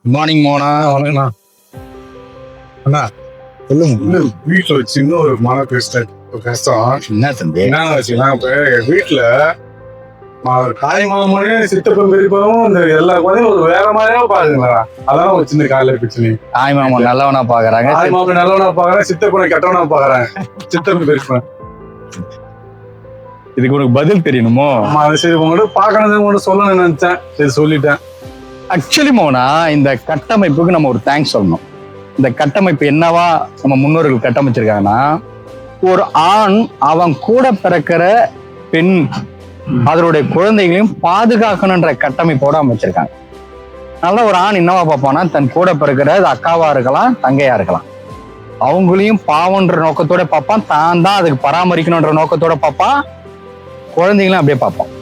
Morning Mona. வணக்கண்ணா. அண்ணா சொல்லுங்க. வீட்டுல ஒரு சின்ன ஒரு மன கஷ்டம். என்ன தம்பி? என்ன வச்சுக்கலாம், இப்ப வீட்டுல தாய் மாமனே சித்தப்பன் பெரியப்பாவும் இந்த எல்லா குழந்தையும் ஒரு வேற மாதிரியா பாருங்களா. அதான் ஒரு சின்ன காலையில பிரச்சனை. தாய் மாமா நல்லவனா பாக்குறாங்க, தாய் மாமன் நல்லவனா பாக்குறேன், சித்தப்பனை கெட்டவனா பாக்குறேன். சித்தப்பன் பெரியப்பன். இதுக்கு உனக்கு பதில் தெரியணுமோ? ஆமா, அது சரி. உங்கள்கிட்ட பாக்கணும் உங்கள்கிட்ட சொல்லணும்னு நினைச்சேன். சரி, சொல்லிட்டேன். ஆக்சுவலி மோனா, இந்த கட்டமைப்புக்கு நம்ம ஒரு தேங்க்ஸ் சொல்லணும். இந்த கட்டமைப்பு என்னவா நம்ம முன்னோர்கள் கட்டமைச்சிருக்காங்கன்னா, ஒரு ஆண் அவன் கூட பிறக்கிற பெண் அதனுடைய குழந்தைகளையும் பாதுகாக்கணுன்ற கட்டமைப்போட அமைச்சிருக்காங்க. அதனால ஒரு ஆண் என்னவா பார்ப்பான்னா, தன் கூட பிறக்கிற அக்காவா இருக்கலாம், தங்கையா இருக்கலாம், அவங்களையும் பாவன்ற நோக்கத்தோட பார்ப்பான். தான் அதுக்கு பராமரிக்கணுன்ற நோக்கத்தோட பார்ப்பான். குழந்தைங்களும் அப்படியே பார்ப்பான்.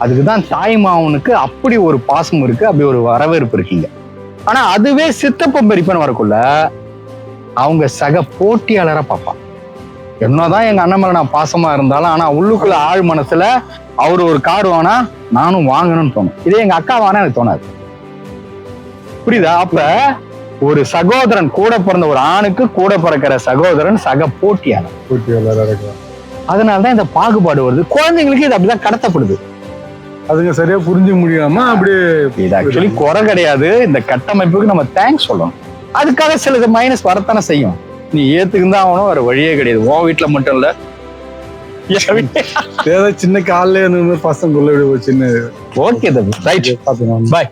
அதுக்குதான் தாய் மாமனுக்கு அப்படி ஒரு பாசம் இருக்கு, அப்படி ஒரு வரவேற்பு இருக்குங்க. ஆனா அதுவே சித்தப்பன் பெரியப்பன் வரக்குள்ள அவங்க சக போட்டியாளரை பார்ப்பான். என்னதான் எங்க அண்ணன் மேல நான் பாசமா இருந்தாலும், ஆனா உள்ளுக்குள்ள ஆழ் மனசுல அவரு ஒரு கார் வாங்கினா நானும் வாங்கணும்னு தோணும். இதே எங்க அக்கா வாங்கினா எனக்கு தோணாது. புரியுதா? அப்ப ஒரு சகோதரன், கூட பிறந்த ஒரு ஆணுக்கு கூட பிறக்கிற சகோதரன் சக போட்டியாளர். அதனாலதான் இந்த பாகுபாடு வருது. குழந்தைங்களுக்கு இது அப்படிதான் கடத்தப்படுது. அதுங்க சரியா புரிஞ்சு முடியாம அப்படியே. இது ஆக்சுவலி குறை கிடையாது. இந்த கட்டமைப்புக்கு நம்ம தேங்க்ஸ் சொல்லணும். அதுக்காக சிலது மைனஸ் வரத்தானே செய்யும். நீ ஏத்துக்குதான் ஆகணும், வேற வழியே கிடையாது. உன் வீட்டுல மட்டும் இல்ல, ஏதோ சின்ன காலையில பசங்க சின்ன. ஓகே தம்பி, ரைட், பாத்துக்கலாம். பாய்.